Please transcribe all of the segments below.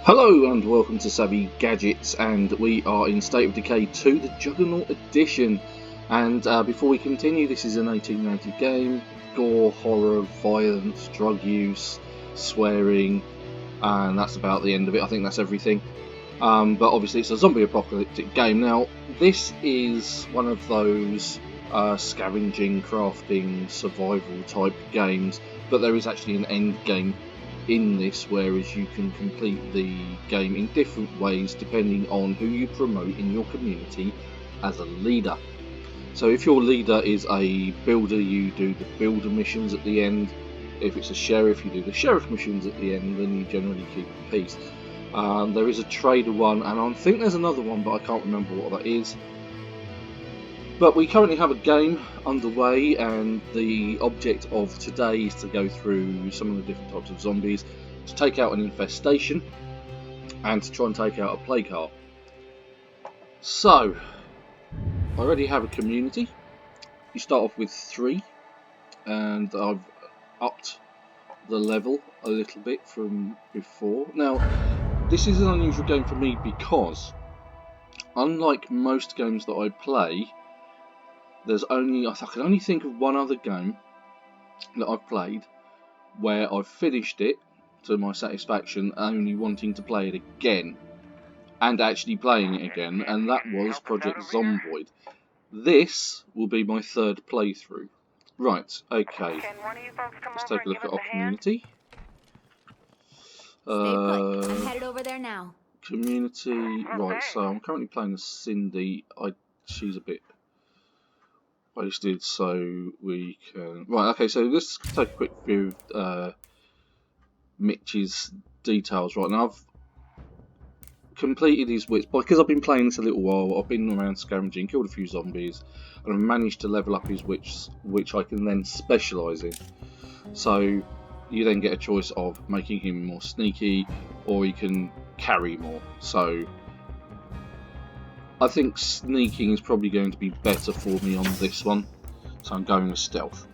Hello and welcome to Savvy Gadgets, and we are in State of Decay 2, the Juggernaut Edition. And before we continue, this is an 1890 game. Gore, horror, violence, drug use, swearing, and that's about the end of it. I think that's everything. But obviously it's a zombie apocalyptic game. Now, this is one of those scavenging, crafting, survival type games, but there is actually an end game in this, whereas you can complete the game in different ways depending on who you promote in your community as a leader. So if your leader is a builder, you do the builder missions at the end. If it's a sheriff, you do the sheriff missions at the end, and you generally keep the peace. There is a trader one, and I think there's another one, but I can't remember what that is. But we currently have a game underway, and the object of today is to go through some of the different types of zombies, to take out an infestation, and to try and take out a plague heart. So, I already have a community. You start off with 3, and I've upped the level a little bit from before. Now, this is an unusual game for me because, unlike most games that I play, I can only think of one other game that I've played where I've finished it to my satisfaction, only wanting to play it again, and actually playing it again, and that was Project Zomboid. This will be my 3rd playthrough. Right, okay, let's take a look at our community. Stay put. I'm headed over there now. Community, right, so I'm currently playing as Cindy. She's a bit wasted, so we can... Right, okay, so let's take a quick view of Mitch's details. Right, now I've completed his wits, because I've been playing this a little while. I've been around scavenging, killed a few zombies, and I've managed to level up his wits, which I can then specialise in. So you then get a choice of making him more sneaky, or he can carry more. So I think sneaking is probably going to be better for me on this one, so I'm going with stealth.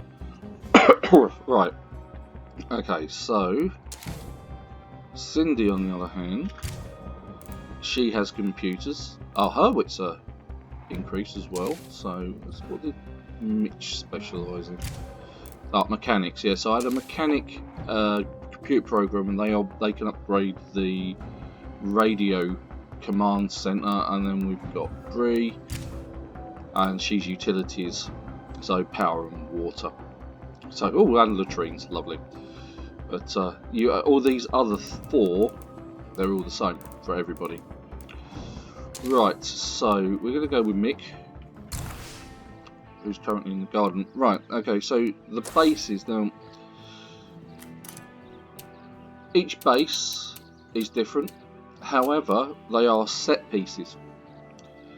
Right, okay, so Cindy, on the other hand, she has computers. Oh, her wits are increased as well, so what did Mitch specialise in? Oh, mechanics, yeah, so I had a mechanic computer program, and they can upgrade the radio command center, and then we've got Bree, and she's utilities, so power and water. So and latrines, lovely. But all these other 4, they're all the same for everybody. Right, so we're going to go with Mick, who's currently in the garden. Right, okay, so the bases now. Each base is different. However, they are set pieces.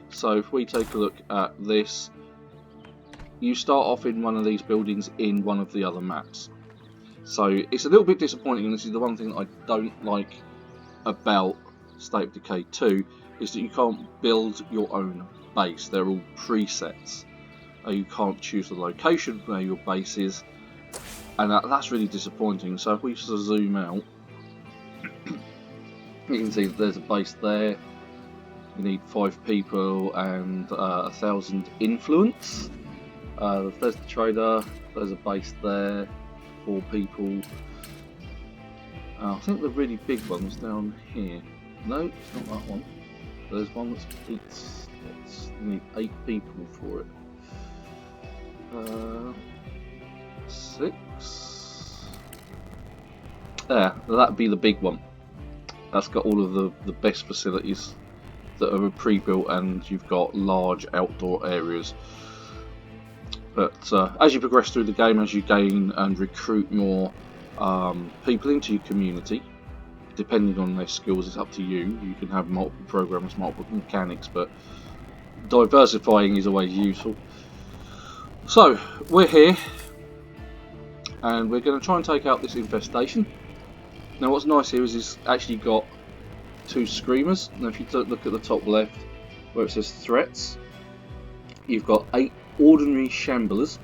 So if we take a look at this, you start off in one of these buildings in one of the other maps. So it's a little bit disappointing, and this is the one thing that I don't like about State of Decay 2, is that you can't build your own base. They're all presets. You can't choose the location where your base is, and that's really disappointing. So if we just zoom out, you can see that there's a base there. You need 5 people and 1,000 influence. There's the trader. There's a base there, 4 people. I think the really big one's down here. No, it's not that one. There's one that's 8. You need 8 people for it. 6. There, that'd be the big one. That's got all of the best facilities that are pre-built, and you've got large outdoor areas. But as you progress through the game, as you gain and recruit more people into your community, depending on their skills, it's up to you. You can have multiple programs, multiple mechanics, but diversifying is always useful. So we're here, and we're going to try and take out this infestation. Now what's nice here is it's actually got 2 screamers. Now if you look at the top left where it says threats, you've got 8 ordinary shamblers,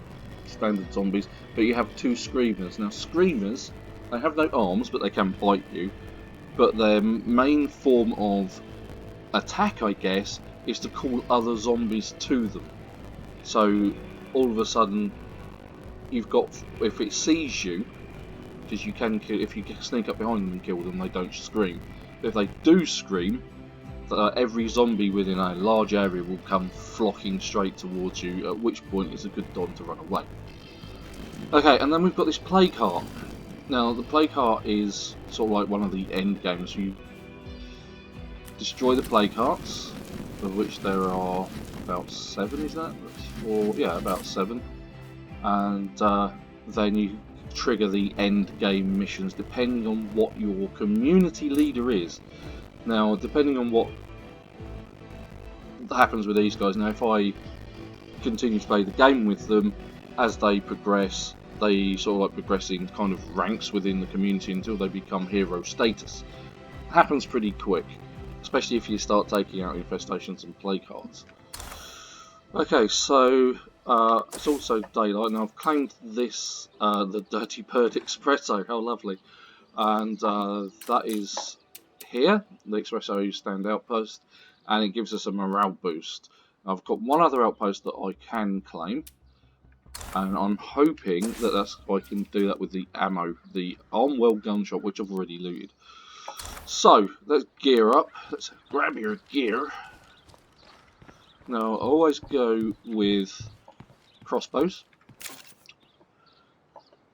standard zombies, but you have 2 screamers. Now screamers, they have no arms, but they can bite you, but their main form of attack, I guess, is to call other zombies to them. So all of a sudden, you've got, if it sees you, because you can kill, if you sneak up behind them and kill them, they don't scream. But if they do scream, every zombie within a large area will come flocking straight towards you, at which point it's a good time to run away. Okay, and then we've got this plague heart. Now, the plague heart is sort of like one of the end games. You destroy the plague hearts, of which there are about 7, is that? Or, yeah, about 7. And then you trigger the end game missions depending on what your community leader is. Now, depending on what happens with these guys, now if I continue to play the game with them, as they progress, they sort of like progress in kind of ranks within the community until they become hero status. It happens pretty quick, especially if you start taking out infestations and plague hearts. Okay, so it's also daylight. Now I've claimed this, the Dirty Bird Espresso, how lovely. And that is here, the Espresso Stand Outpost, and it gives us a morale boost. I've got one other outpost that I can claim, and I'm hoping that I can do that with the ammo, the Armwell gun shop, which I've already looted. So, let's gear up, let's grab your gear. Now, I always go with crossbows,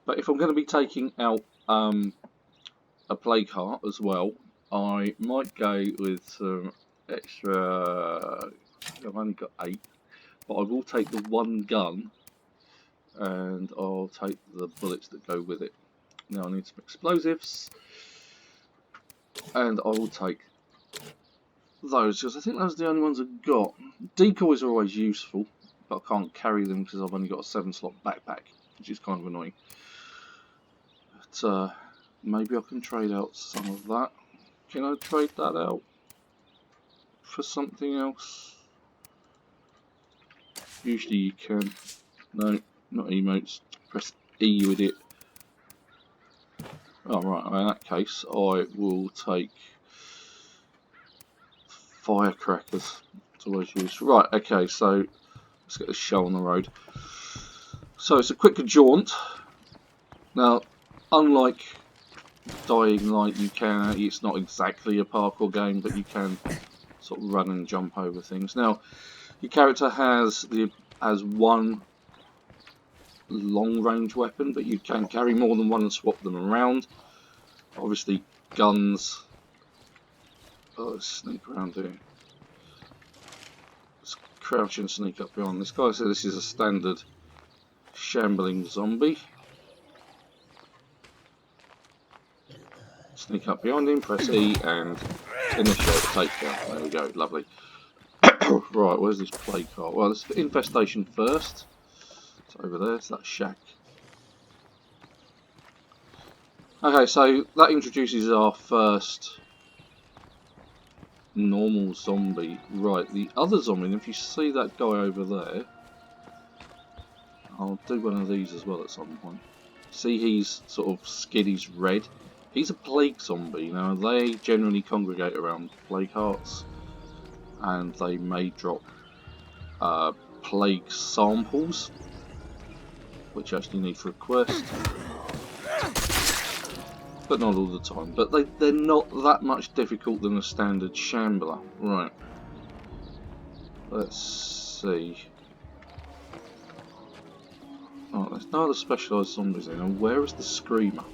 but if I'm going to be taking out a plague heart as well, I might go with some extra. I've only got 8, but I will take the one gun, and I'll take the bullets that go with it. Now I need some explosives, and I will take those because I think those are the only ones I've got. Decoys are always useful, but I can't carry them because I've only got a 7-slot backpack, which is kind of annoying. But maybe I can trade out some of that. Can I trade that out for something else? Usually you can. No, not emotes. Press E, you idiot. Oh, right, in that case, I will take firecrackers. It's always used. Right, okay, so let's get the show on the road. So it's a quicker jaunt. Now, unlike Dying Light, it's not exactly a parkour game, but you can sort of run and jump over things. Now, your character has one long-range weapon, but you can carry more than one and swap them around. Obviously, guns. Oh, let's sneak around here. Let's crouch and sneak up behind this guy. So this is a standard shambling zombie. Sneak up behind him, press E, and initiate takedown. There we go, lovely. Right, where's this plague heart? Well, there's the infestation first. It's over there, it's that shack. Okay, so that introduces our first normal zombie. Right, the other zombie, and if you see that guy over there, I'll do one of these as well at some point. See, he's sort of skiddy's red. He's a plague zombie. Now, they generally congregate around plague hearts, and they may drop plague samples, which you actually need for a quest, but not all the time. But they're not that much difficult than a standard shambler. Right, let's see. Oh, there's no other specialised zombies in. And where is the screamer?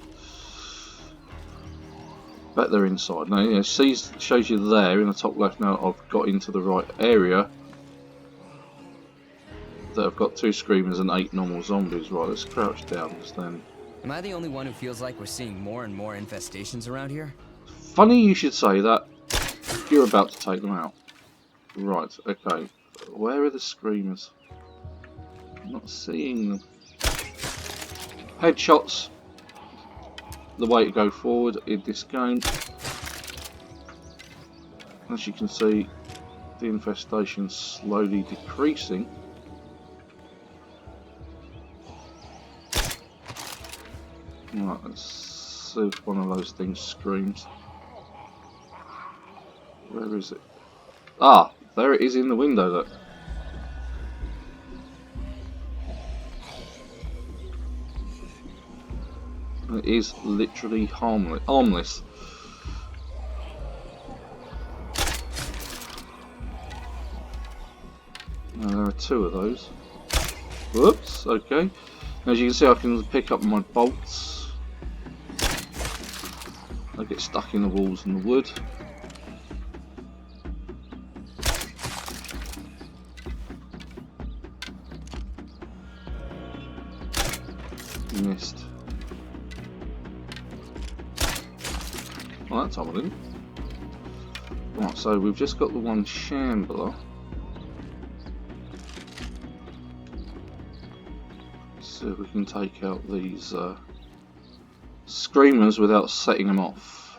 Bet they're inside. Now, yeah, shows you there in the top left. Now I've got into the right area. That I've got 2 screamers and 8 normal zombies. Right, let's crouch down and stand. Am I the only one who feels like we're seeing more and more infestations around here? Funny you should say that. You're about to take them out. Right, okay. Where are the screamers? I'm not seeing them. Headshots. The way to go forward in this game. As you can see, the infestation's slowly decreasing. Right, let's see if one of those things screams. Where is it? Ah, there it is in the window, look. It is literally harmless. Now there are two of those. Whoops, okay. As you can see, I can pick up my bolts. They get stuck in the walls and the wood. Missed. Well, that time I didn't. Right, so we've just got the one shambler. See if we can take out these screamers without setting them off.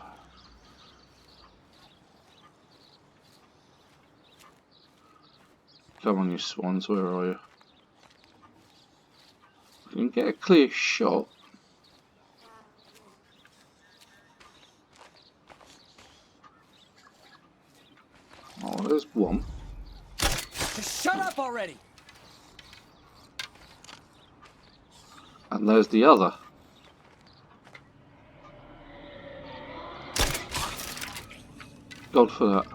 Come on, you swans, where are you? You can get a clear shot. Oh, there's one. Just shut up already! And there's the other. God for that.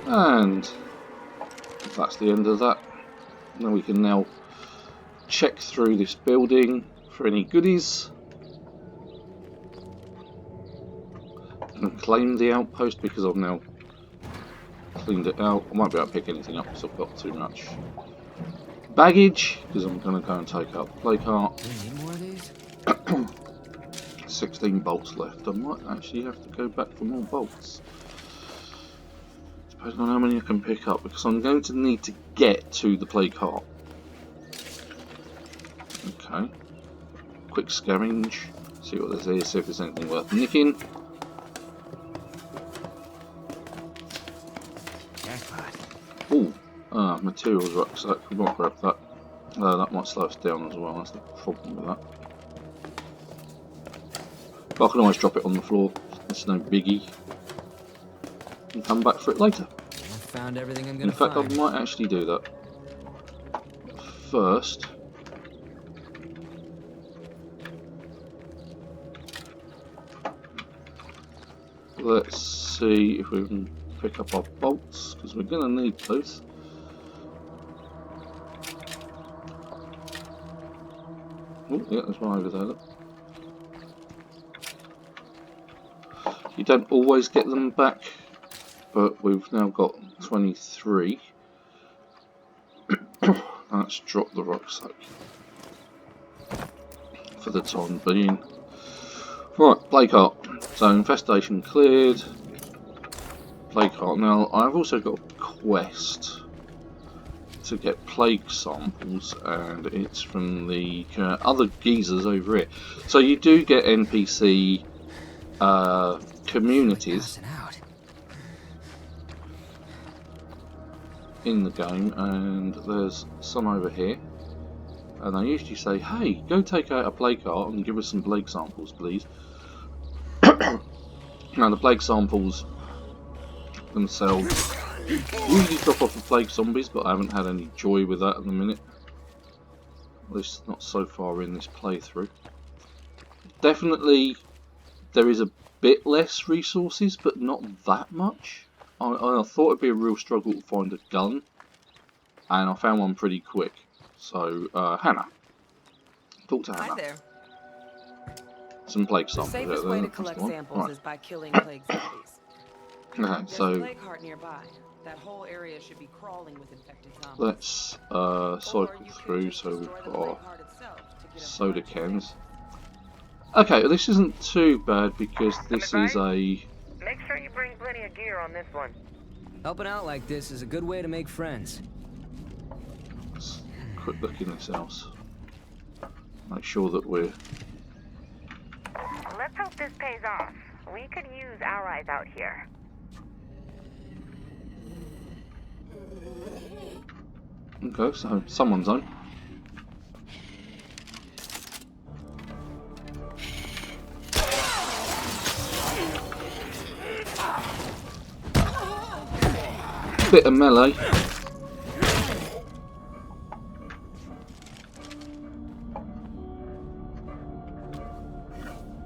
And that's the end of that. Then we can now check through this building for any goodies. And claim the outpost because I've now cleaned it out. I won't be able to pick anything up because I've got too much baggage, because I'm going to go and take out the play cart. Do we need more of these? 16 bolts left. I might actually have to go back for more bolts. Depending on how many I can pick up, because I'm going to need to get to the play cart. Okay. Quick scavenge. See what there's here, see if there's anything worth nicking. Ooh, materials rucksack. We might grab that. That might slow us down as well. That's the problem with that. But I can always drop it on the floor. It's no biggie. And come back for it later. I found everything I'm In gonna fact, find. I might actually do that. First, let's see if we can pick up our bolts, because we're going to need those. Oh, yeah, there's one over there. Look. You don't always get them back, but we've now got 23. Let's drop the rucksack for the time being. Right, play cart. So infestation cleared. Play cart. Now I've also got a quest to get plague samples, and it's from the other geezers over here. So you do get NPC communities in the game, and there's some over here, and they usually say, hey, go take out a plague cart and give us some plague samples, please. Now the plague samples themselves usually drop off the plague zombies, but I haven't had any joy with that at the minute, at least not so far in this playthrough. Definitely there is a bit less resources, but not that much. I thought it'd be a real struggle to find a gun, and I found one pretty quick. So, Hannah. Talk to Hannah. Hi there. Some plague The samples. safest way to collect samples is by killing plague zombies. Okay, There's so a plague heart nearby. That whole area should be crawling with infected zombies. let's cycle through. So we've got our soda cans. Okay, well, this isn't too bad because this is a... Make sure you bring plenty of gear on this one. Helping out like this is a good way to make friends. Let's quick look in this house. Make sure that we're... Let's hope this pays off. We could use allies out here. Okay, so someone's home. bit of melee.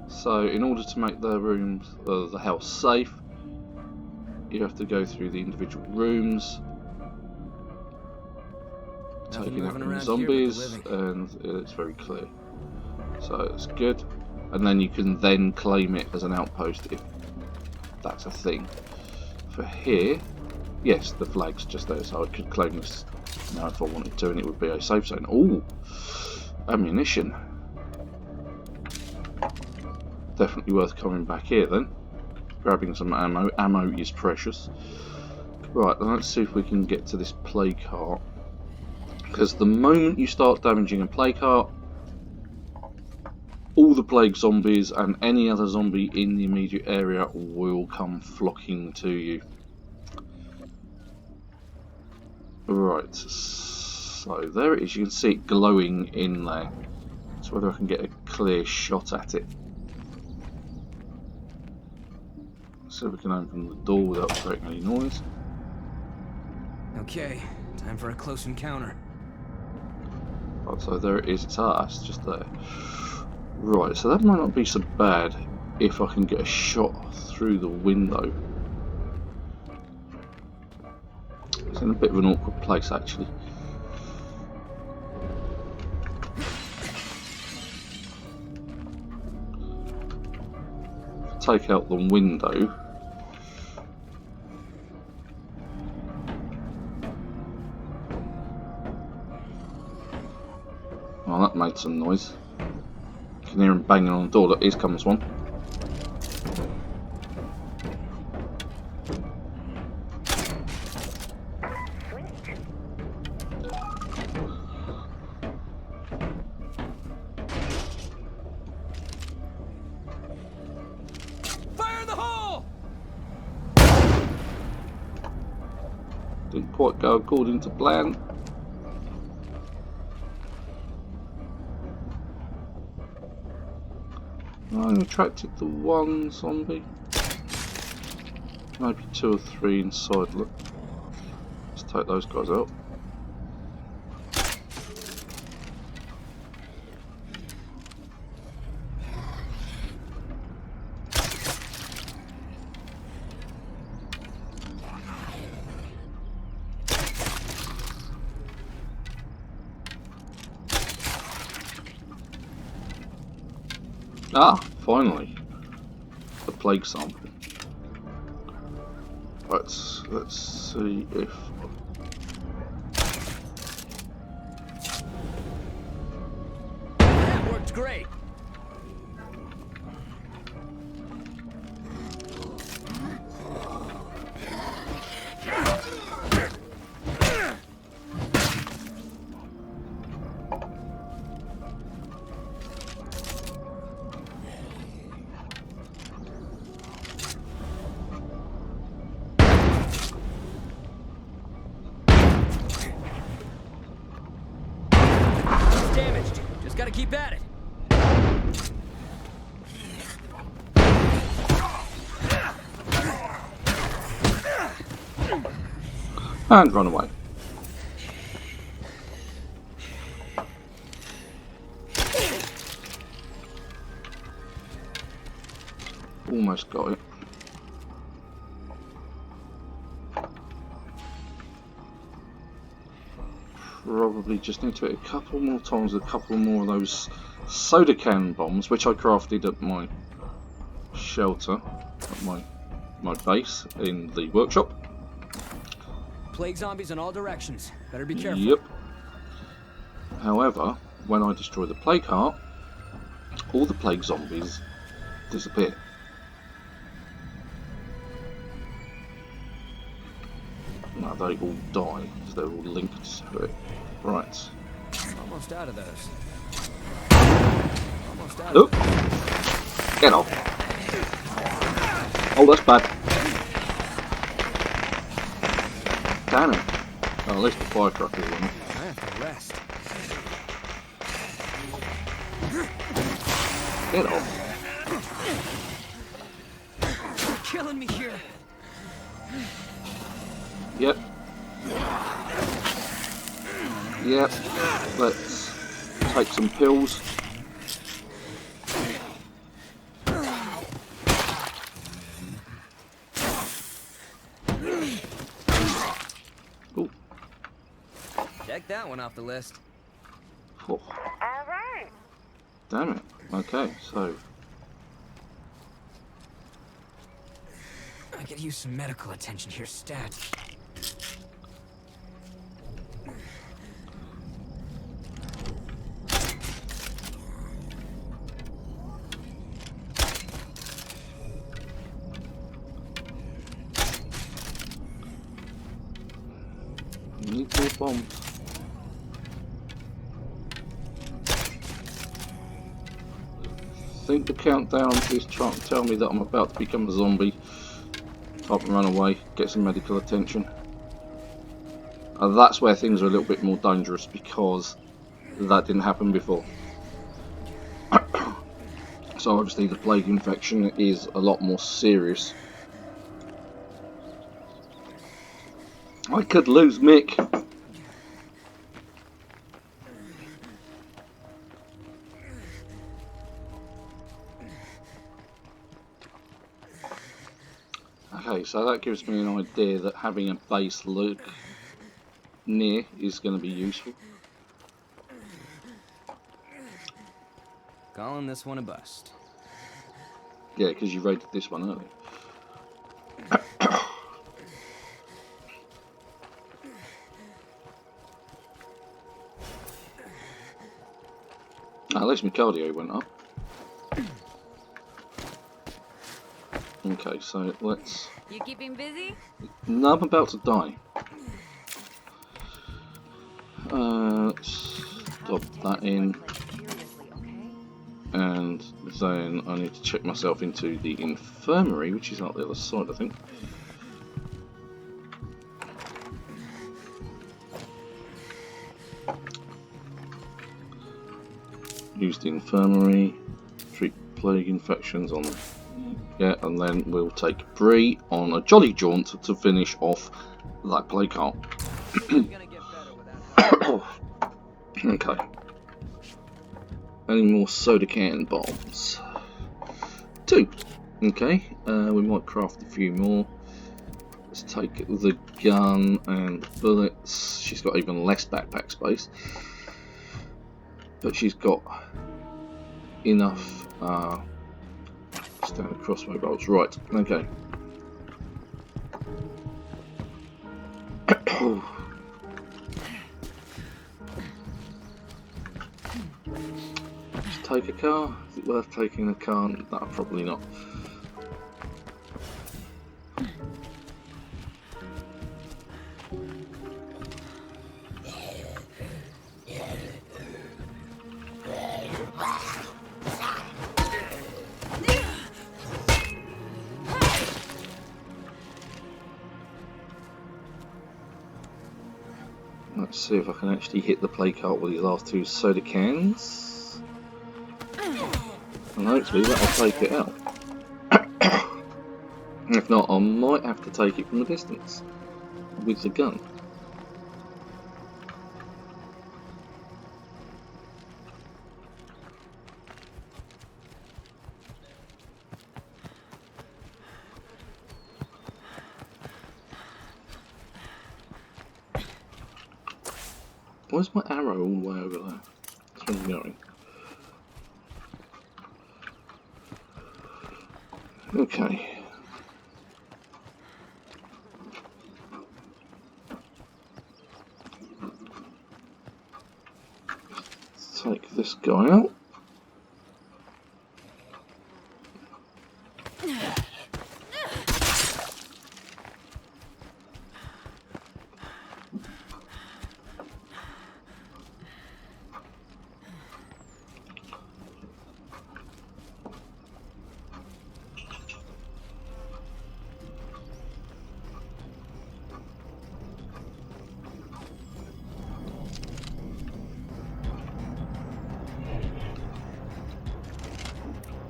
So in order to make the rooms, the house safe, you have to go through the individual rooms, taking out the zombies, and it's very clear. So it's good, and then you can then claim it as an outpost if that's a thing. For here, yes, the flag's just there, so I could claim this now if I wanted to, and it would be a safe zone. Ooh, ammunition. Definitely worth coming back here then. Grabbing some ammo. Ammo is precious. Right, then let's see if we can get to this plague cart. Because the moment you start damaging a plague cart, all the plague zombies and any other zombie in the immediate area will come flocking to you. Right, so there it is. You can see it glowing in there. So whether I can get a clear shot at it. See if we can open the door without creating any noise. Okay, time for a close encounter. Right, so there it is. It's just there. Right, so that might not be so bad if I can get a shot through the window. It's in a bit of an awkward place actually. Take out the window. Well, that made some noise. You can hear him banging on the door. Look, here comes one. Fire in the hole! Didn't quite go according to plan. I only attracted the one zombie. Maybe 2 or 3 inside, look. Let's take those guys out. Ah, finally, the plague sample. Let's see if That worked great. Damaged. Just gotta keep at it. and run away. Almost got it. Probably just need to hit a couple more times, a couple more of those soda can bombs, which I crafted at my shelter, at my base in the workshop. Plague zombies in all directions. Better be careful. Yep. However, when I destroy the plague heart, all the plague zombies disappear. No, they all die because they're all linked to it. Right. Almost out of those. Almost out Look. of those. Get off. Oh, that's bad. Damn it. Oh, at least the fire truck is in. I have to rest. Get off. You're killing me here. Yep, Yep, let's take some pills. Ooh. Check that one off the list. Oh, All right. damn it. Okay, so I could use some medical attention here, stat. need more bombs. I think the countdown is trying to tell me that I'm about to become a zombie. Up and run away, get some medical attention. That's where things are a little bit more dangerous because that didn't happen before. So obviously the plague infection is a lot more serious. I could lose Mick. Okay, so that gives me an idea that having a base look near is going to be useful. Calling this one a bust. Yeah, because you raided this one earlier. At least my cardio went up. Okay, so let's... You keeping busy? No, I'm about to die. Let's stop that in. And then I need to check myself into the infirmary, which is out the other side, I think. Use the infirmary, treat plague infections on... Yeah, and then we'll take Bree on a jolly jaunt to finish off that plague cart. Okay. Any more soda can bombs? 2. Okay, we might craft a few more. Let's take the gun and bullets. She's got even less backpack space. But she's got enough standard crossbow bolts. Right, okay. Let's take a car. Is it worth taking a car? No, probably not. Let's see if I can actually hit the plague cart with these last 2 soda cans. And hopefully that'll take it out. If not, I might have to take it from a distance with the gun. Where's my arrow all the way over there? That's where I'm going. Okay. Let's take this guy out.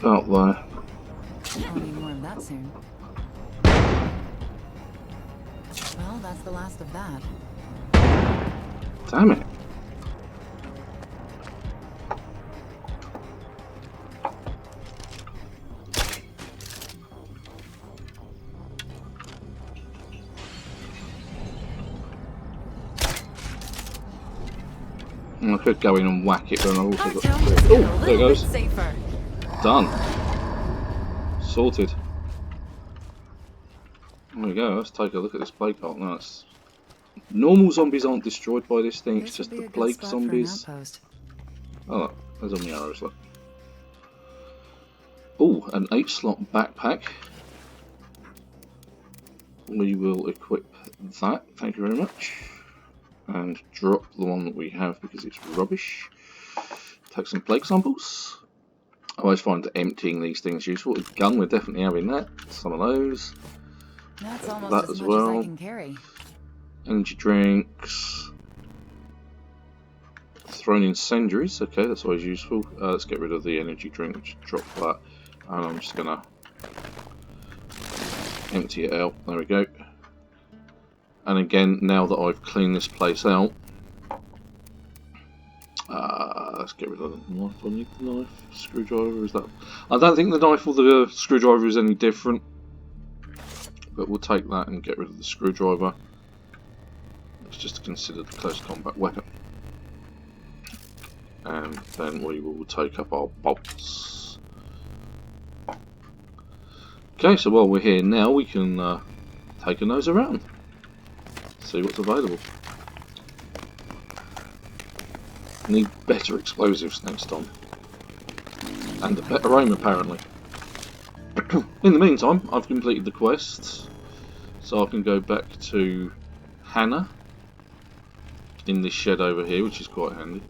Out there. I'll need more of that soon. Well, that's the last of that. Damn it. And I could go in and whack it, but I've also Our got... town just got a Oh, there it little bit goes. safer. Done. Sorted. There we go, let's take a look at this plague cart. Now, it's... normal zombies aren't destroyed by this thing, it's This would just be the a good plague spot for an zombies. outpost. Oh, look, there's on the arrows, look. Oh, an 8-slot backpack. We will equip that, thank you very much. And drop the one that we have because it's rubbish. Take some plague samples. I always find emptying these things useful. A gun, we're definitely having that. Some of those. That's almost That as as much well. as I can carry. Energy drinks. Thrown incendiaries. Okay, that's always useful. Let's get rid of the energy drink. Just drop that. And I'm just gonna empty it out. There we go. And again, now that I've cleaned this place out, let's get rid of the knife. I need the knife. Screwdriver, is that... I don't think the knife or the screwdriver is any different. But we'll take that and get rid of the screwdriver. It's just considered a close combat weapon. And then we will take up our bolts. Okay, so while we're here now, we can take a nose around. See what's available. Need better explosives next time. And a better aim, apparently. In the meantime, I've completed the quest. So I can go back to Hannah in this shed over here, which is quite handy.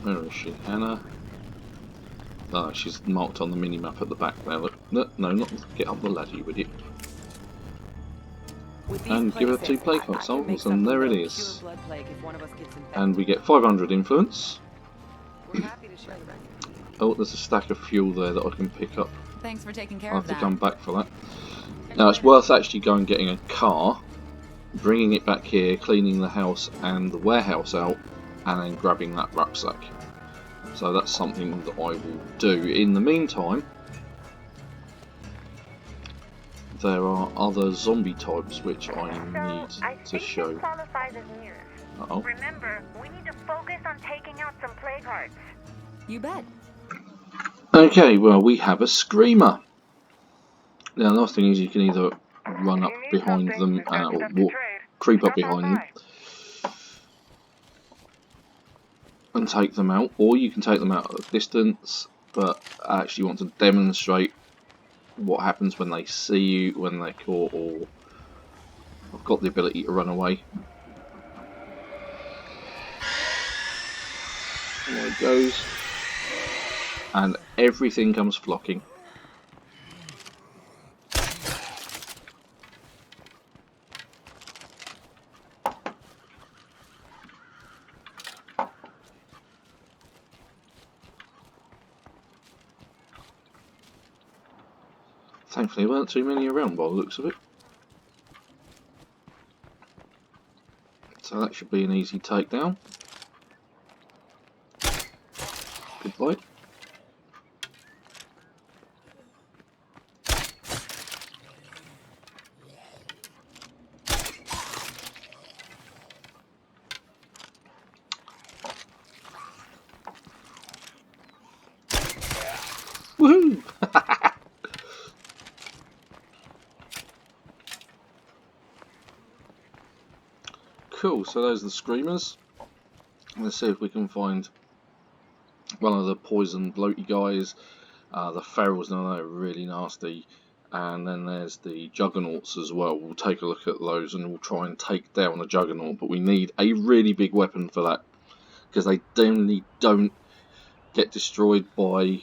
Where is she? Hannah? Oh, she's marked on the mini-map at the back there. Look. No, not get up the ladder, you idiot. And give her 2 plague heart samples, and there it is. And we get 500 influence. We're happy to share the recipe. Oh, there's a stack of fuel there that I can pick up. Thanks for taking care I'll of have to that. come back for that. Now, it's worth actually going and getting a car, bringing it back here, cleaning the house and the warehouse out, and then grabbing that rucksack. So that's something that I will do. In the meantime, there are other zombie types which I need to show. This qualifies as news. Uh-oh. Remember, we need to focus on taking out some plague hearts. You bet. Okay, well, we have a screamer. Now, the last thing is you can either run up If you need behind something, them we've got or stuff to walk, trade. creep up Drop on behind them by. and take them out, or you can take them out at a distance, but I actually want to demonstrate what happens when they see you, when they're caught, or I've got the ability to run away. There it goes. And everything comes flocking. Thankfully there weren't too many around by the looks of it. So that should be an easy takedown. Good fight. Woohoo! Cool, so those are the screamers. Let's see if we can find one of the poison bloaty guys. The ferals, now they're really nasty. And then there's the juggernauts as well. We'll take a look at those and we'll try and take down a juggernaut. But we need a really big weapon for that, because they generally don't get destroyed by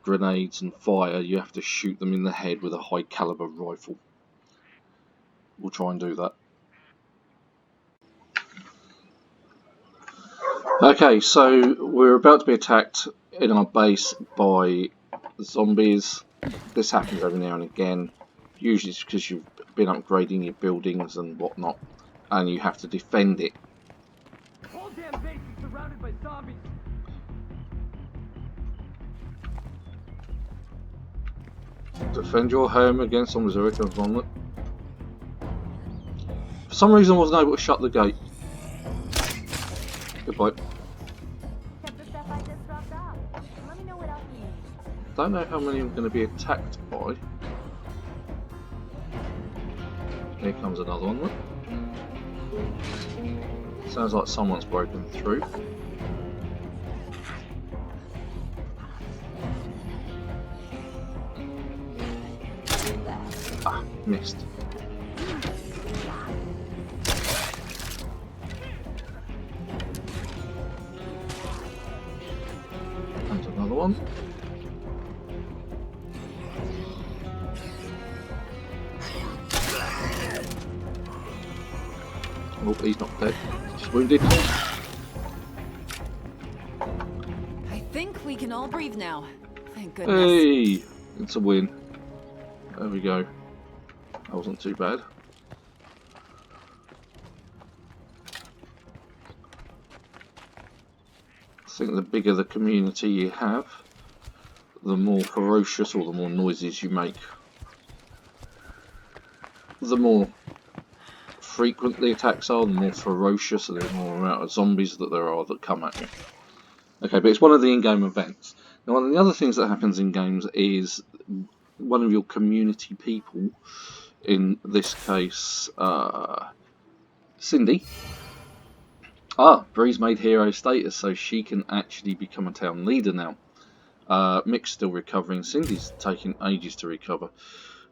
grenades and fire. You have to shoot them in the head with a high caliber rifle. We'll try and do that. Okay, so we're about to be attacked in our base by zombies. This happens every now and again. Usually it's because you've been upgrading your buildings and whatnot, and you have to defend it. Whole damn base is surrounded by zombies. Defend your home against zombies. Here comes one. For some reason, I wasn't able to shut the gate. Goodbye. Except the stuff I just dropped off. Let me know what else you need. Don't know how many I'm going to be attacked by. Here comes another one. Look. Sounds like someone's broken through. Ah, missed. And another one. Oh, he's not dead. He's wounded. I think we can all breathe now. Thank goodness. Hey, it's a win. There we go. That wasn't too bad. I think the bigger the community you have, the more ferocious or the more noises you make. The more frequent the attacks are, the more ferocious and the more amount of zombies that there are that come at you. Okay, but it's one of the in-game events. Now, one of the other things that happens in games is one of your community people, in this case, Cindy. Bree's made hero status, so she can actually become a town leader now. Mick's still recovering. Cindy's taking ages to recover.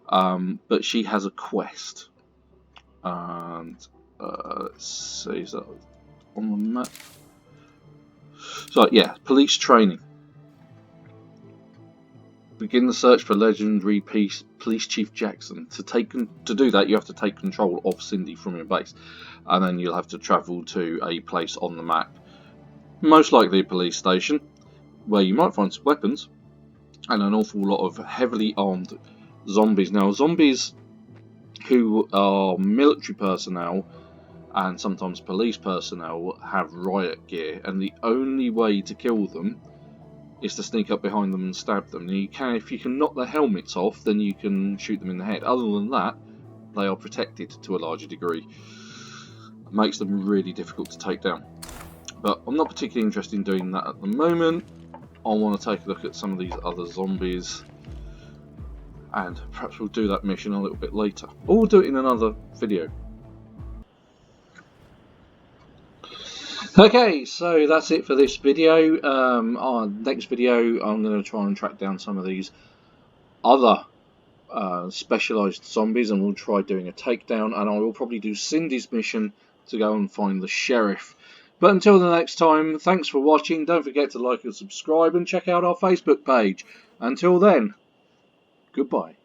But she has a quest. And let's see, is that on the map? So yeah, police training. Begin the search for legendary Police Chief Jackson. To do that, you have to take control of Cindy from your base, and then you'll have to travel to a place on the map, most likely a police station, where you might find some weapons and an awful lot of heavily armed zombies. Now, zombies who are military personnel and sometimes police personnel have riot gear, and the only way to kill them is to sneak up behind them and stab them. Now if you can knock their helmets off, then you can shoot them in the head. Other than that, they are protected to a larger degree. It makes them really difficult to take down. But I'm not particularly interested in doing that at the moment. I want to take a look at some of these other zombies, and perhaps we'll do that mission a little bit later. Or we'll do it in another video. Okay, so that's it for this video. Our next video, I'm going to try and track down some of these other specialised zombies, and we'll try doing a takedown, and I will probably do Cindy's mission to go and find the sheriff. But until the next time, thanks for watching. Don't forget to like and subscribe, and check out our Facebook page. Until then, goodbye.